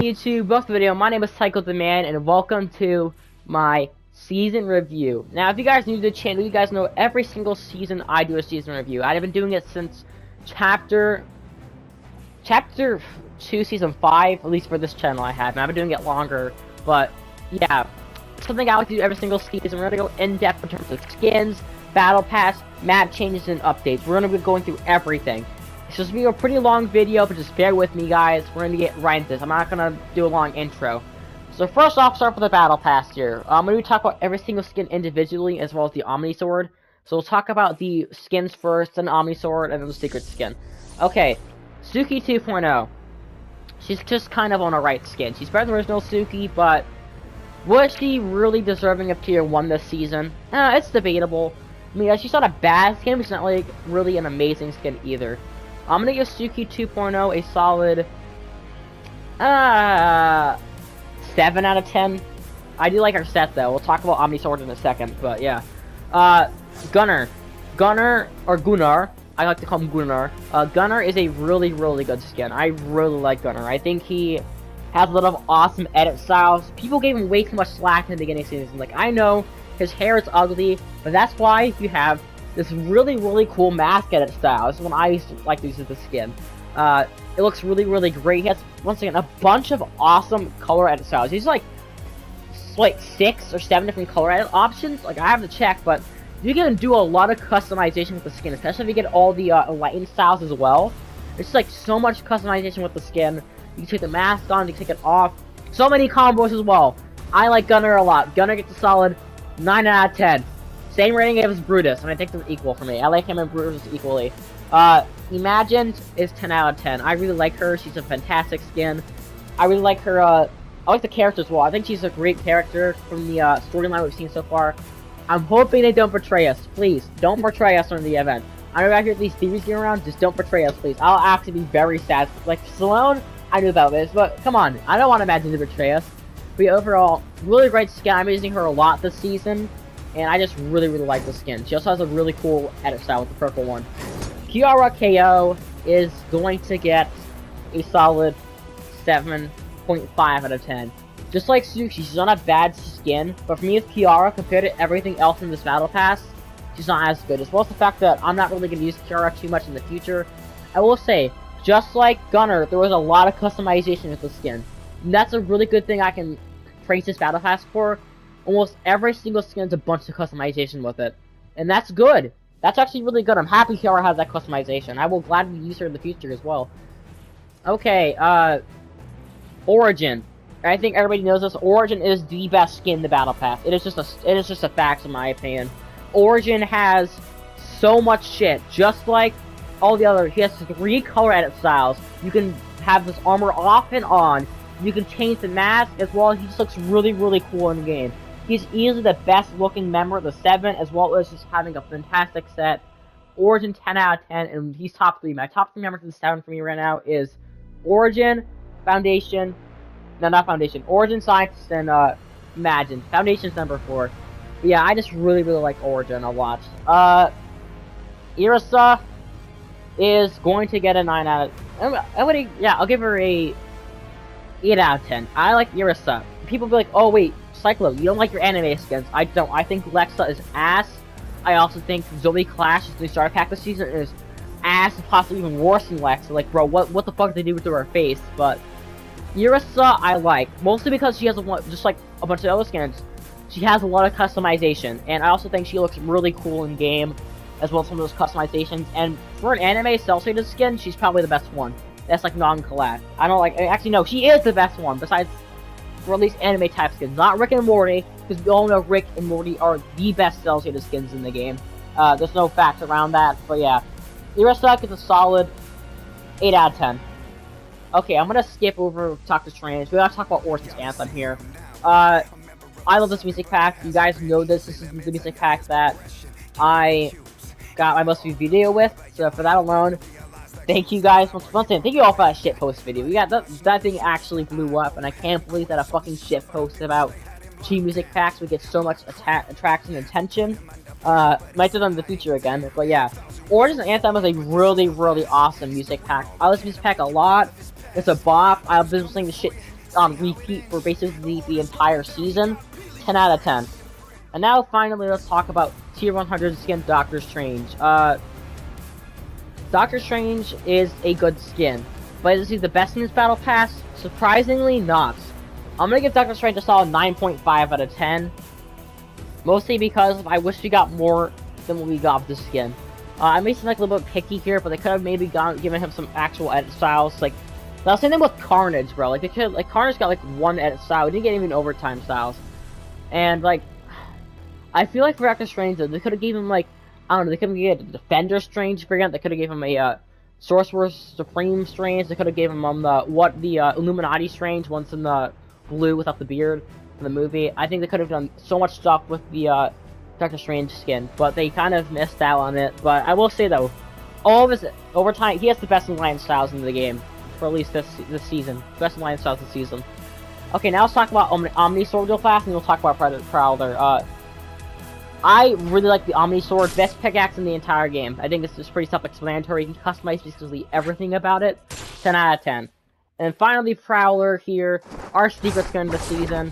YouTube, welcome to the video. My name is Psycho the Man, and welcome to my season review. Now, if you guys are new to the channel, you guys know every single season I do a season review. I've been doing it since chapter 2, season 5, at least for this channel I have. And I've been doing it longer, but yeah, something I like to do every single season. We're gonna go in depth in terms of skins, battle pass, map changes, and updates. We're gonna be going through everything. It's just gonna be a pretty long video, but just bear with me, guys. We're gonna get right into this. I'm not gonna do a long intro. So first off, start with the battle pass here. I'm gonna talk about every single skin individually, as well as the Omni Sword. So we'll talk about the skins first, then the Omni Sword, and then the secret skin. Okay, Suki 2.0. She's just kind of on a right skin. She's better than original Suki, but was she really deserving of tier 1 this season? It's debatable. I mean, she's not a bad skin, but she's not like really an amazing skin either. I'm gonna give Suki 2.0 a solid 7 out of 10. I do like her set though. We'll talk about Omni Sword in a second, but yeah. Gunnar, or Gunnar, I like to call him Gunnar. Gunnar is a really good skin. I really like Gunnar. I think he has a lot of awesome edit styles. People gave him way too much slack in the beginning of the season. Like, I know his hair is ugly, but that's why you have this really cool mask edit style. This is one I used to like to use as the skin. It looks really great. He has, once again, a bunch of awesome color edit styles. He's like 6 or 7 different color edit options. Like, I have to check, but you can do a lot of customization with the skin, especially if you get all the lighting styles as well. It's like so much customization with the skin. You can take the mask on, you can take it off. So many combos as well. I like Gunnar a lot. Gunnar gets a solid 9 out of 10. Same rating as Brutus, and I think they're equal for me. I like him and Brutus equally. Imagined is 10 out of 10. I really like her. She's a fantastic skin. I really like her, I like the character as well. I think she's a great character from the storyline we've seen so far. I'm hoping they don't betray us. Please, don't betray us during the event. I know I hear these theories going around, just don't betray us, please. I'll actually be very sad. Like, Stallone, I knew about this, but come on. I don't want to imagine to betray us. But overall, really great skin. I'm using her a lot this season. And I just really like the skin. She also has a really cool edit style with the purple one. Kiara KO is going to get a solid 7.5 out of 10. Just like Suki, she's not a bad skin, but for me with Kiara, compared to everything else in this battle pass, she's not as good. As well as the fact that I'm not really going to use Kiara too much in the future. I will say, just like Gunnar, there was a lot of customization with the skin. And that's a really good thing I can praise this battle pass for. Almost every single skin has a bunch of customization with it. And that's good. That's actually really good. I'm happy Kiara has that customization. I will gladly use her in the future as well. Okay, Origin. I think everybody knows this. Origin is the best skin in the battle pass. It is just a fact in my opinion. Origin has so much shit. Just like all the other, he has 3 color edit styles. You can have this armor off and on. You can change the mask as well. He just looks really cool in the game. He's easily the best looking member of the 7, as well as just having a fantastic set. Origin 10 out of 10, and he's top 3. My top 3 members of the 7 for me right now is Origin, Foundation, no, not Foundation, Origin, Scientist, and Imagine. Foundation's number 4. But yeah, I just really like Origin a lot. Irisa is going to get a 9 out of... I'll give her a 8 out of 10. I like Irisa. People be like, oh wait, Cyclo, you don't like your anime skins. I don't. I think Lexa is ass. I also think Zombie Clash, the starter pack this season, is ass, and possibly even worse than Lexa. Like, bro, what the fuck did they do to her face? But Irisa, I like. Mostly because she has, just like a bunch of other skins, she has a lot of customization. And I also think she looks really cool in game, as well as some of those customizations. And for an anime cel-shaded skin, she's probably the best one. That's like non-collab. I don't like, actually no, she is the best one, besides for at least anime type skins. Not Rick and Morty, because we all know Rick and Morty are the best cel-shaded skins in the game. There's no facts around that, but yeah. Irisa gets a solid 8 out of 10. Okay, I'm gonna skip over Talk to Strange. We gotta talk about Origin's Anthem here. I love this music pack. You guys know this. This is the music pack that I got my most viewed video with. So for that alone, thank you guys once again. Thank you all for that shitpost video. We got that thing actually blew up, and I can't believe that a fucking shitpost about cheap music packs would get so much attraction and attention. Might do that in the future again, but yeah. Origin's Anthem is a really awesome music pack. I like this music pack a lot. It's a bop. I've been listening to shit on repeat for basically the entire season. 10 out of 10. And now finally let's talk about tier 100 skin Doctor Strange. Doctor Strange is a good skin, but is he the best in this battle pass? Surprisingly not. I'm gonna give Doctor Strange a solid 9.5 out of 10. Mostly because I wish we got more than what we got with this skin. I may seem like a little bit picky here, but they could have maybe given him some actual edit styles. Like, the same thing with Carnage, bro. Like, they could, like, Carnage got like one edit style. He didn't get even overtime styles. And like, I feel like for Doctor Strange, though, they could have gave him like, I don't know, they could have given a Defender Strange variant. They could have gave him a Sorcerer Supreme Strange. They could have gave him the Illuminati Strange once in the blue without the beard in the movie. I think they could have done so much stuff with the Doctor Strange skin, but they kind of missed out on it. But I will say though, all of his overtime, he has the best alliance styles in the game for at least this season. Best alliance styles this season. Okay, now let's talk about Omni Sword real fast, and we'll talk about Prowler. I really like the Omni Sword, best pickaxe in the entire game. I think it's just pretty self-explanatory. You can customize basically everything about it. 10 out of 10. And finally, Prowler here, our secret skin this season,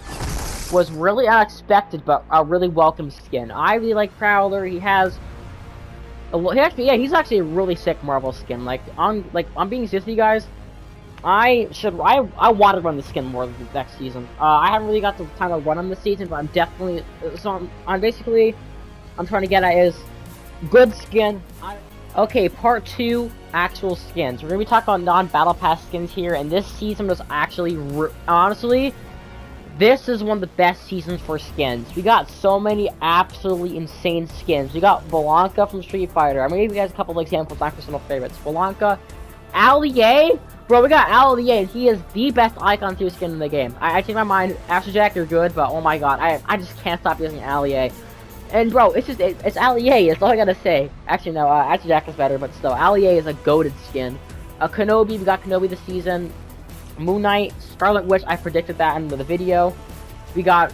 was really unexpected, but a really welcome skin. I really like Prowler. He's actually a really sick Marvel skin. I'm being serious with you guys. I want to run the skin more next season. I haven't really got the time to run him this season, but I'm definitely I'm trying to get at is good skin. Okay, part 2, actual skins. We're gonna be talking about non-battle pass skins here, and this season was actually honestly, this is one of the best seasons for skins. We got so many absolutely insane skins. We got Blanka from Street Fighter. I'm gonna give you guys a couple of examples, my personal favorites. Blanka, Allie. Bro, we got Allie, and he is the best Icon 2 skin in the game. I change my mind. Afterjack, you're good, but oh my god, I just can't stop using Allie. And bro, it's Allie, that's all I gotta say. Actually, no, Afterjack is better, but still, Allie is a goated skin. Kenobi, we got Kenobi this season. Moon Knight, Scarlet Witch, I predicted that in the video. We got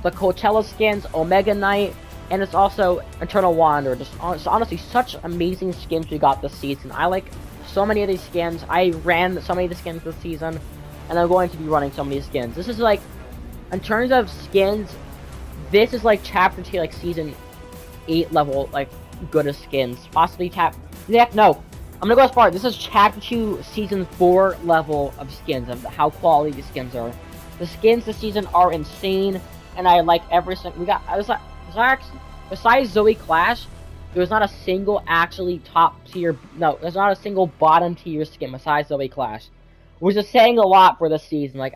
the Coachella skins, Omega Knight, and it's also Eternal Wanderer. Just honestly, such amazing skins we got this season. I like so many of these skins. I ran so many of the skins this season, and I'm going to be running so many skins. This is like, in terms of skins, this is like chapter 2, like season 8 level, like goodest skins. Possibly no, I'm gonna go as far. This is chapter 2, season 4 level of skins, of how quality the skins are. The skins this season are insane, and I like every single. We got besides Zoe Clash, there's not a single actually top tier. No, there's not a single bottom tier skin besides Zoe Clash, which is saying a lot for this season. Like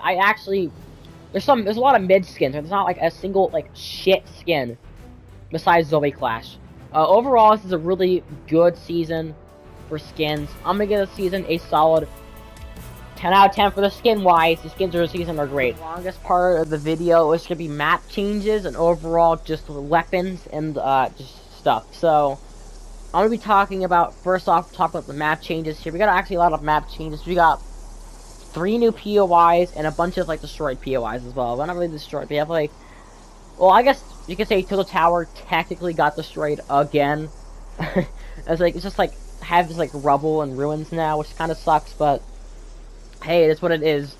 there's a lot of mid skins. There's not like a single like shit skin besides Zoe Clash. Overall, this is a really good season for skins. I'm gonna give this season a solid 10 out of 10 for the skin wise. The skins of the season are great. The longest part of the video is gonna be map changes and overall just weapons and just stuff. So I'm gonna be talking about, first off, talk about the map changes here. We got actually a lot of map changes. We got 3 new POIs and a bunch of like destroyed POIs as well. Well, not really destroyed. We have like, well, I guess you could say Tilted Tower technically got destroyed again. It's just like have this like rubble and ruins now, which kind of sucks, but hey, that's what it is.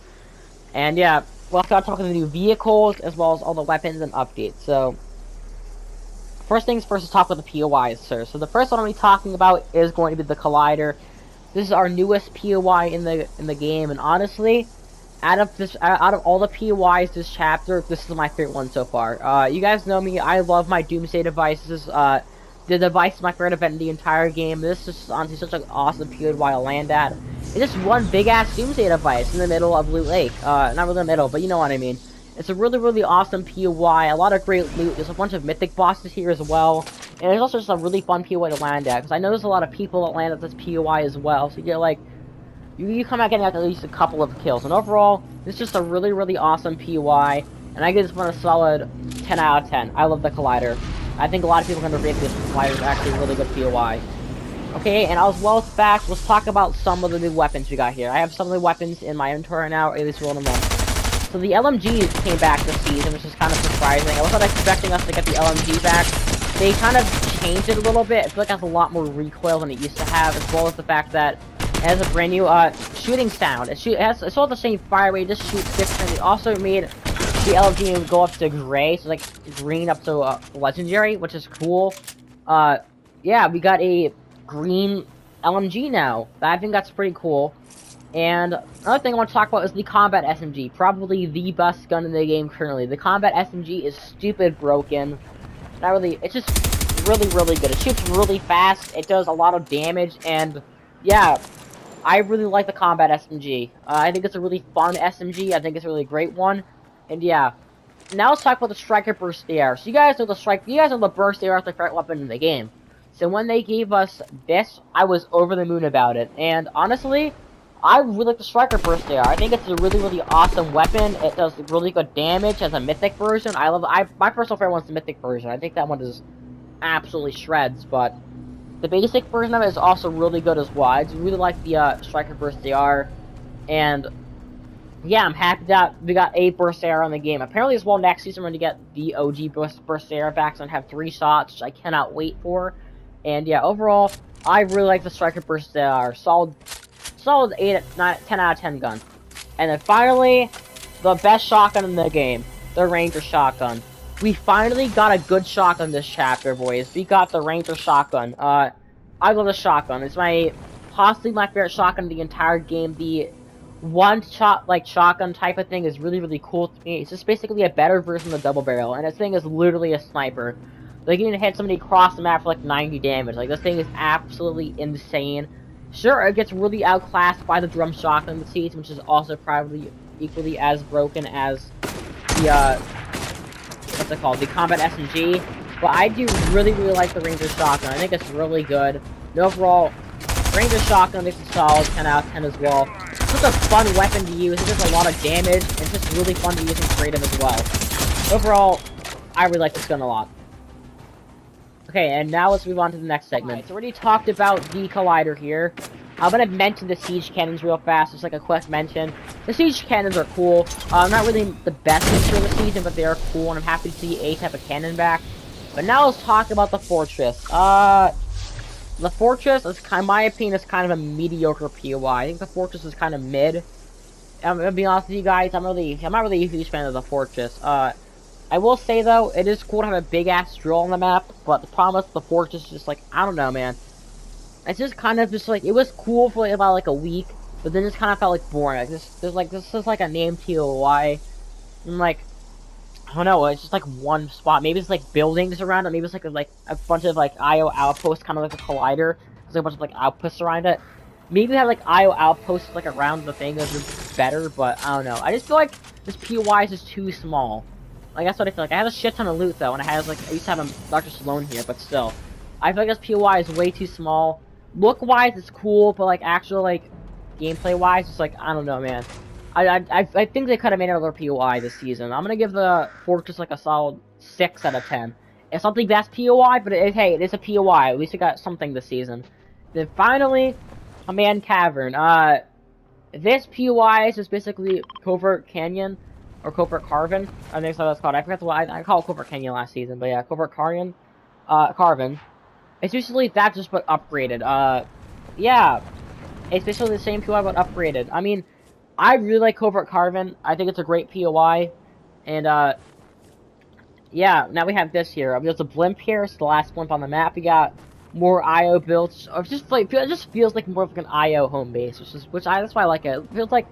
And yeah, we'll start talking the new vehicles as well as all the weapons and updates. So first things first, let's talk about the POIs, sir. So the first one I'll be talking about is going to be the Collider. This is our newest POI in the game, and honestly, out of all the POIs this chapter, this is my favorite one so far. You guys know me, I love my Doomsday devices. The device is my favorite event in the entire game. This is honestly such an awesome POI to land at. It's just one big ass Doomsday device in the middle of Loot Lake. Not really in the middle, but you know what I mean. It's a really, really awesome POI. A lot of great loot. There's a bunch of mythic bosses here as well. And it's also just a really fun POI to land at, because I know there's a lot of people that land at this POI as well. So you get like, you come out getting at least a couple of kills. And overall, it's just a really, really awesome POI. And I give this one a solid 10 out of 10. I love the Collider. I think a lot of people are going to rate this Collider is actually a really good POI. Okay, and as well as back, let's talk about some of the new weapons we got here. I have some of the weapons in my inventory now, or at least roll them on. So the LMG came back this season, which is kind of surprising. I wasn't expecting us to get the LMG back. They kind of changed it a little bit. I feel like it has a lot more recoil than it used to have, as well as the fact that It has a brand new shooting sound. It's all the same fire rate, just shoots different. It also made the LG go up to gray, so like green up to legendary, which is cool. Yeah, we got a green LMG now. I think that's pretty cool. And another thing I want to talk about is the Combat SMG. Probably the best gun in the game currently. The Combat SMG is stupid broken. Not really, it's just really, really good. It shoots really fast, it does a lot of damage, and yeah, I really like the Combat SMG. I think it's a really fun SMG, I think it's a really great one, and yeah. Now let's talk about the Striker Burst AR. So you guys know the Burst AR is the favorite weapon in the game. So when they gave us this, I was over the moon about it, and honestly, I really like the Striker Burst AR. I think it's a really, really awesome weapon. It does really good damage as a mythic version. My personal favorite one's the mythic version. I think that one is absolutely shreds, but the basic version of it is also really good as well. I really like the Striker Burst AR, and yeah, I'm happy that we got a Burst AR on the game. Apparently as well next season we're going to get the OG Burst AR back, so I have 3 shots, which I cannot wait for. And yeah, overall, I really like the Striker Burst AR. Solid 10 out of 10 gun. And then finally, the best shotgun in the game, the Ranger Shotgun. We finally got a good shotgun this chapter, boys. We got the Ranger Shotgun. I love the shotgun. It's possibly my favorite shotgun in the entire game. The one-shot, shotgun type of thing is really, really cool to me. It's just basically a better version of the double barrel, and this thing is literally a sniper. Like, you can hit somebody across the map for, 90 damage. Like, this thing is absolutely insane. Sure, it gets really outclassed by the drum shotgun this season, which is also probably equally as broken as the, what's it called, the Combat SMG, but I do really, really like the Ranger Shotgun. I think it's really good. And overall, Ranger Shotgun is a solid 10 out of 10 as well. It's just a fun weapon to use, it does a lot of damage, and it's just really fun to use in creative as well. Overall, I really like this gun a lot. Okay, and now let's move on to the next segment. Alright, so we already talked about the Collider here. I'm gonna mention the Siege Cannons real fast, just like a quick mention. The Siege Cannons are cool. Not really the best feature of the season, but they are cool, and I'm happy to see a type of cannon back. But now let's talk about the Fortress. The Fortress, in my opinion, is kind of a mediocre POI. I think the Fortress is kind of mid. I'm gonna be honest with you guys, I'm not really a huge fan of the Fortress. I will say, though, it is cool to have a big-ass drill on the map, but the problem with the Fortress is just, I don't know, man. It's just kind of just, it was cool for, about, a week, but then it just kind of felt, boring. This is, a named POI, and, I don't know, it's just, one spot. Maybe it's, buildings around it, maybe it's, a bunch of, IO outposts, kind of like a Collider. There's, a bunch of, outposts around it. Maybe have, IO outposts, around the thing that would be better, but I don't know. I just feel like this POI is just too small. That's what I feel like. I had a shit ton of loot, though, and I used to have a Dr. Sloan here, but still. I feel like this POI is way too small. Look-wise, it's cool, but, actual, gameplay-wise, it's, I don't know, man. I think they could have made another POI this season. I'm gonna give the Fortress, a solid 6 out of 10. It's not the best POI, but hey, it is a POI. At least it got something this season. Then finally, Command Cavern. This POI is just basically Covert Canyon. Or Covert Carven, I think that's what it's called. I forgot what I called Covert Canyon last season, but yeah, Covert Carven. It's usually that just but upgraded. Yeah, it's basically the same POI but upgraded. I mean, I really like Covert Carven. I think it's a great POI, and yeah. Now we have this here. There's a blimp here. It's the last blimp on the map. We got more IO builds. Or it just feels like more of an IO home base, that's why I like it. It feels like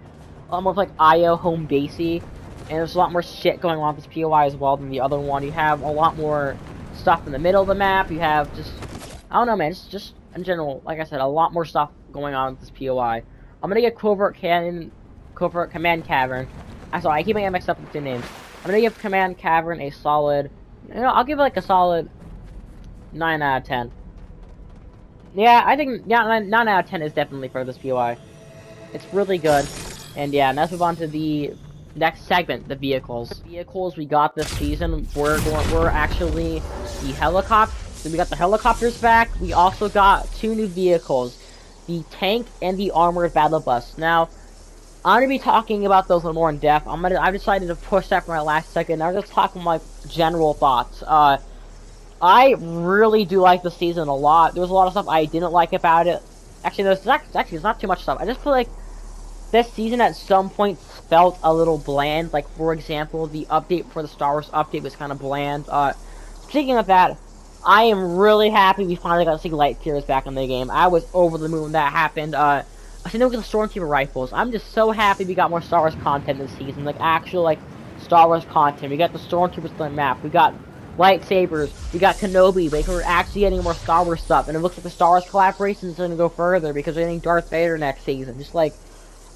a lot more of IO home basey. And there's a lot more shit going on with this POI as well than the other one. You have a lot more stuff in the middle of the map. You have just, I don't know, man. Just in general, like I said, a lot more stuff going on with this POI. I'm gonna give Covert Command Cavern. I'm sorry, I keep getting mixed up with the names. I'm gonna give Command Cavern a solid, I'll give it a solid 9 out of 10. Yeah, I think 9 out of 10 is definitely for this POI. It's really good. And yeah, let's move on to the next segment, the vehicles. The vehicles we got this season were actually the helicopter. So we got the helicopters back. We also got 2 new vehicles, the tank and the armored battle bus. Now, I'm gonna be talking about those a little more in depth. I've decided to push that for my last second. I'm just talking my general thoughts. I really do like the season a lot. There was a lot of stuff I didn't like about it. Actually, it's not too much stuff. I just feel like this season at some point felt a little bland. Like, for example, the update for the Star Wars update was kind of bland. Speaking of that, I am really happy we finally got to see lightsabers back in the game. I was over the moon when that happened. I think with the Stormtrooper rifles. I'm just so happy we got more Star Wars content this season. Like, actual, like, Star Wars content. We got the Stormtroopers on the map. We got lightsabers. We got Kenobi. Like, we're actually getting more Star Wars stuff. And it looks like the Star Wars collaboration is going to go further because we're getting Darth Vader next season. Just, like,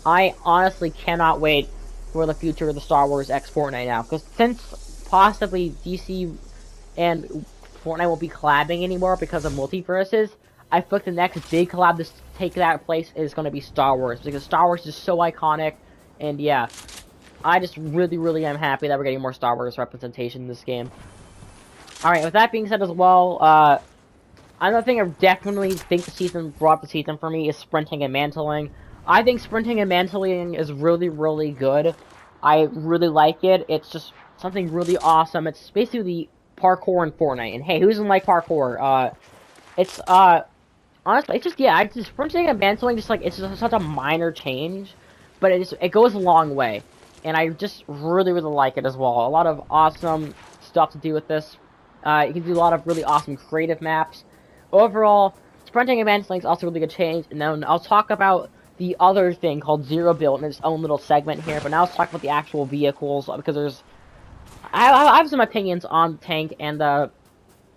I honestly cannot wait for the future of the Star Wars X Fortnite now. Because since possibly DC and Fortnite won't be collabing anymore because of multiverses, I feel like the next big collab to take that place is going to be Star Wars. Because Star Wars is so iconic. And yeah, I just really am happy that we're getting more Star Wars representation in this game. Alright, with that being said as well, another thing I definitely think the season brought the season for me is sprinting and mantling. I think sprinting and mantling is really good. I really like it. It's just something really awesome. It's basically the parkour in Fortnite. And hey, who doesn't like parkour? Honestly, it's just, yeah, sprinting and mantling, just like, it's just such a minor change. But it goes a long way. And I just really like it as well. A lot of awesome stuff to do with this. You can do a lot of really awesome creative maps. Overall, sprinting and mantling is also a really good change. And then I'll talk about the other thing called Zero Build in its own little segment here. But now let's talk about the actual vehicles, because I have some opinions on the tank and the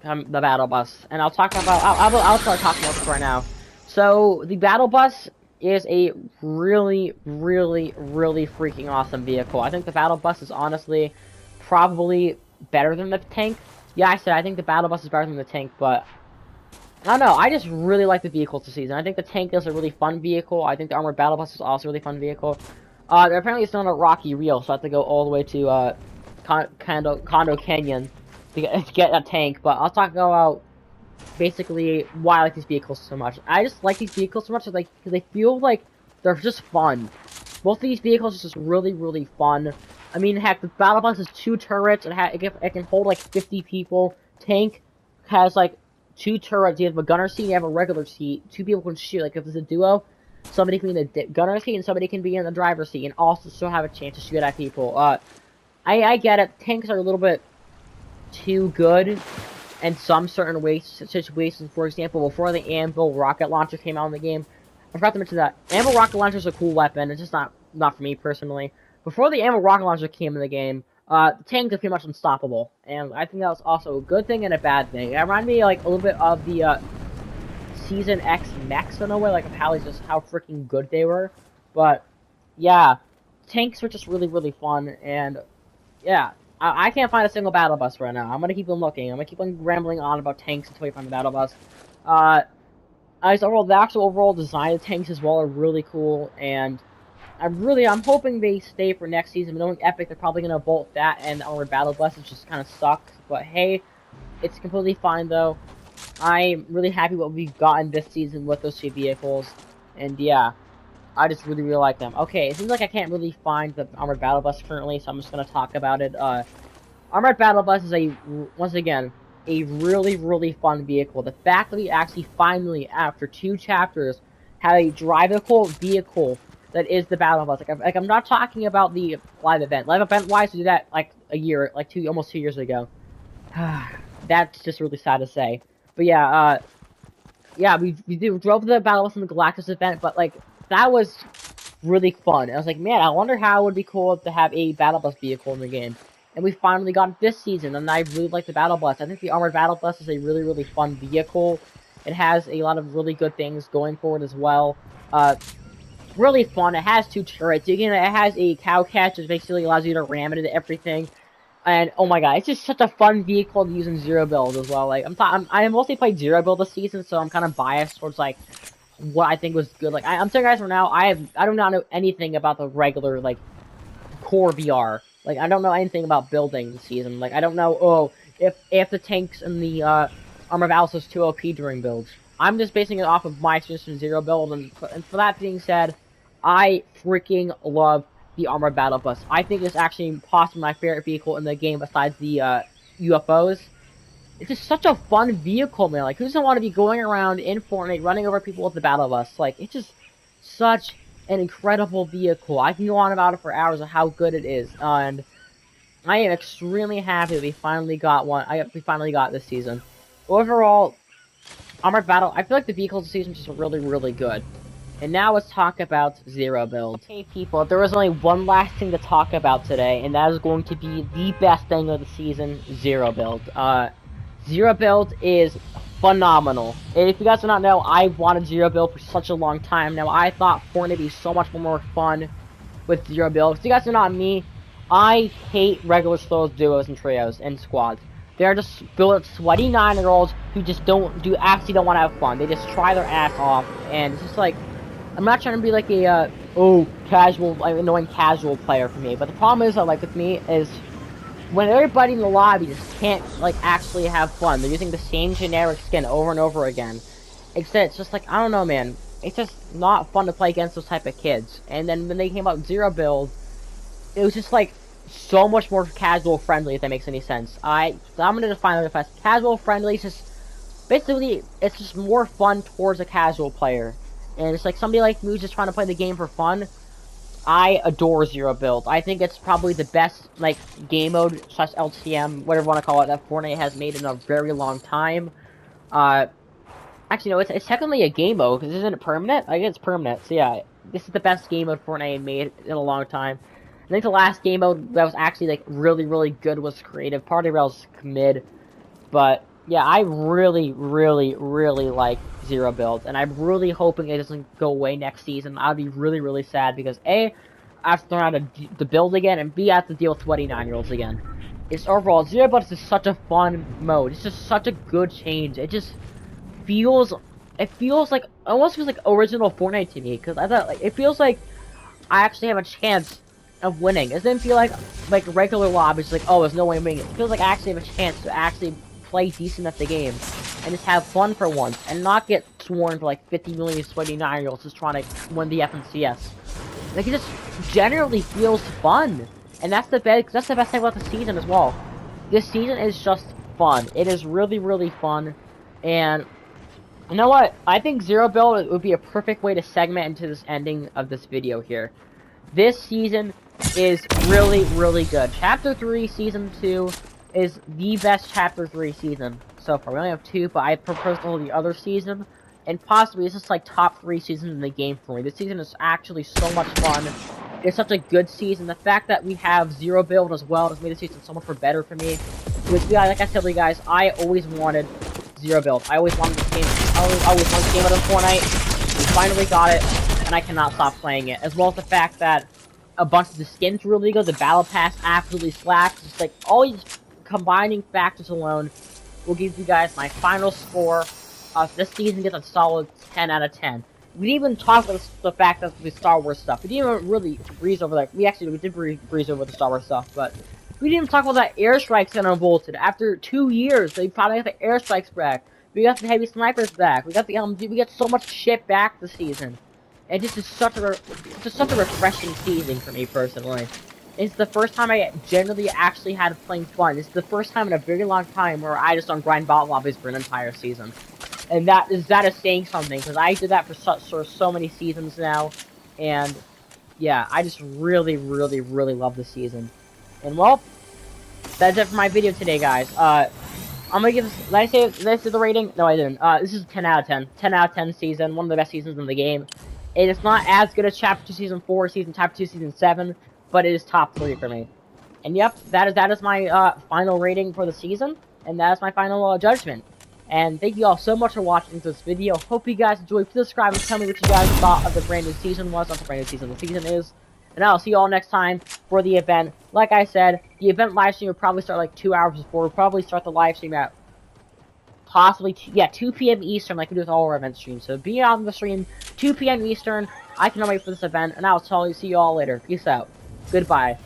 battle bus. And I'll talk about, I'll start talking about this right now. So, the battle bus is a really freaking awesome vehicle. I think the battle bus is honestly probably better than the tank. Yeah, I think the battle bus is better than the tank, but I don't know. I just really like the vehicles this season. I think the tank is a really fun vehicle. I think the armored battle bus is also a really fun vehicle. They're apparently still on a rocky reel, so I have to go all the way to Condo Canyon to get a tank. But I'll talk about basically why I like these vehicles so much. I just like these vehicles so much because they feel like they're just fun. Both of these vehicles are just really fun. I mean, heck, the battle bus has 2 turrets. It can hold like 50 people. Tank has like 2 turrets. You have a gunner seat, you have a regular seat. 2 people can shoot. Like if it's a duo, somebody can be in the gunner seat and somebody can be in the driver's seat, and also still have a chance to shoot at people. I get it. Tanks are a little bit too good in some certain situations. For example, before the Anvil rocket launcher came out in the game, I forgot to mention that Anvil rocket launcher is a cool weapon. It's just not for me personally. Before the Anvil rocket launcher came in the game, the tanks are pretty much unstoppable, and I think that was also a good thing and a bad thing. It reminded me like a little bit of the Season X mechs in a way, like of how freaking good they were. But yeah, tanks were just really fun, and yeah, I can't find a single battle bus right now. I'm gonna keep on looking. I'm gonna keep on rambling on about tanks until we find the battle bus. The actual overall design of tanks as well are really cool, and I'm hoping they stay for next season. Knowing Epic, they're probably gonna bolt that and our battle bus, which just kind of sucks. But hey, it's completely fine though. I'm really happy what we've gotten this season with those 2 vehicles, and yeah, I just really like them. Okay, it seems like I can't really find the armored battle bus currently, so I'm just gonna talk about it. Armored battle bus is once again a really fun vehicle. The fact that we actually finally, after 2 chapters, have a drivable vehicle that is the battle bus. Like I'm not talking about the live event. Live event wise, we did that like almost 2 years ago. That's just really sad to say. But yeah, we drove the battle bus in the Galactus event, but like that was really fun. I was like, man, I wonder how it would be cool to have a battle bus vehicle in the game. And we finally got it this season, and I really like the battle bus. I think the armored battle bus is a really fun vehicle. It has a lot of really good things going for it as well. Really fun. It has 2 turrets. It has a cow catch, which basically allows you to ram it into everything. And oh my god, it's just such a fun vehicle to use in Zero Build as well. Like I mostly played Zero Build this season, so I'm kind of biased towards like what I think was good. Like I'm telling you guys right now, I do not know anything about the regular like core VR. Like I don't know anything about building this season. Like I don't know if the tanks and the armor Valis is too OP during builds. I'm just basing it off of my experience in Zero Build, and for that being said, I freaking love the armored battle bus. I think it's actually possibly my favorite vehicle in the game besides the UFOs. it's just such a fun vehicle, man. Like, who doesn't want to be going around in Fortnite, running over people with the Battle Bus? Like, it's just such an incredible vehicle. I can go on about it for hours of how good it is, and I am extremely happy that we finally got one. We finally got this season. Overall, Armored Battle, I feel like the vehicles this season is just really, really good. And now let's talk about Zero Build. Okay, people, there was only one last thing to talk about today, and that is going to be the best thing of the season, Zero Build. Zero Build is phenomenal. And if you guys do not know, I wanted Zero Build for such a long time now. I thought Fortnite would be so much more fun with Zero Build. If you guys are not me, I hate regular solos, duos, and trios, and squads. They're just built sweaty 9-year-olds who just actually don't want to have fun. They just try their ass off, and it's just like, I'm not trying to be like a, casual, like, annoying casual player for me, but the problem is, like, with me, is when everybody in the lobby just can't, like, actually have fun. They're using the same generic skin over and over again. Except it's just like, I don't know, man. It's just not fun to play against those type of kids. And then when they came out with Zero Build, it was just, like, so much more casual friendly, if that makes any sense. I'm gonna define it as casual friendly. It's just, basically, it's just more fun towards a casual player. And it's like somebody like me who's just trying to play the game for fun. I adore Zero Build. I think it's probably the best, like, game mode / LTM, whatever you want to call it, that Fortnite has made in a very long time. Actually, no, it's technically a game mode, because isn't it permanent? I guess it's permanent, so yeah, this is the best game mode Fortnite made in a long time. I think the last game mode that was actually, like, really, really good was Creative. Party Rail's mid, but yeah, I really, really, really like Zero Build, and I'm really hoping it doesn't go away next season. I'd be really, really sad, because A, I have to learn how to build again, and B, I have to deal with 29-year-olds again. It's overall, Zero Build is just such a fun mode. It's just such a good change. It just feels, almost feels like original Fortnite to me, because I thought, like, it feels like I actually have a chance of winning. It doesn't feel like regular lobbies, like, oh, there's no way I'm winning. It feels like I actually have a chance to actually play decent at the game and just have fun for once and not get sworn for like 50 million sweaty 9-year-olds just trying to win the FNCS. Like, it just generally feels fun, and that's the best thing about the season as well. This season is just fun. It is really, really fun, and you know what? I think Zero Build would be a perfect way to segment into this ending of this video here. This season is really, really good. Chapter 3, Season 2 is the best Chapter 3 season so far. We only have 2, but I propose to hold the other season, and possibly it's just like top 3 seasons in the game for me. This season is actually so much fun. It's such a good season. The fact that we have Zero Build as well has made the season so much better for me. Because, yeah, like I said to you guys, I always wanted Zero Build. I always wanted this game. I always wanted this game out of Fortnite. We finally got it, and I cannot stop playing it. As well as the fact that a bunch of the skins were really good. The Battle Pass absolutely slaps. Just like all these combining factors alone will give you guys my final score. This season gets a solid 10 out of 10. We didn't even talk about the fact that the Star Wars stuff. We didn't even really breeze over that. We did breeze over the Star Wars stuff, but we didn't even talk about that airstrikes that unbolted. After 2 years, they finally got the airstrikes back. We got the heavy snipers back. We got the we got so much shit back this season. And this is such a refreshing season for me personally. It's the first time I generally actually had playing fun. It's the first time in a very long time where I just don't grind bot lobbies for an entire season. And that is saying something, because I did that for so many seasons now. And yeah, I just really, really, really love the season. And well, that's it for my video today, guys. I'm gonna give this, did I say the rating? No, I didn't. This is 10 out of 10. 10 out of 10 season, one of the best seasons in the game. It is not as good as Chapter 2 Season 4, Chapter 2 Season 7, but it is top 3 for me. And yep, that is my final rating for the season, and that is my final judgment. And thank you all so much for watching this video. Hope you guys enjoyed. Please subscribe and tell me what you guys thought of the brand new season was. Not the brand new season, the season is. And I'll see you all next time for the event. Like I said, the event live stream will probably start like 2 hours before. We'll probably start the live stream at possibly, 2 p.m. Eastern, like we do with all our event streams. So be on the stream, 2 p.m. Eastern. I cannot wait for this event, and I'll see you all later. Peace out. Goodbye.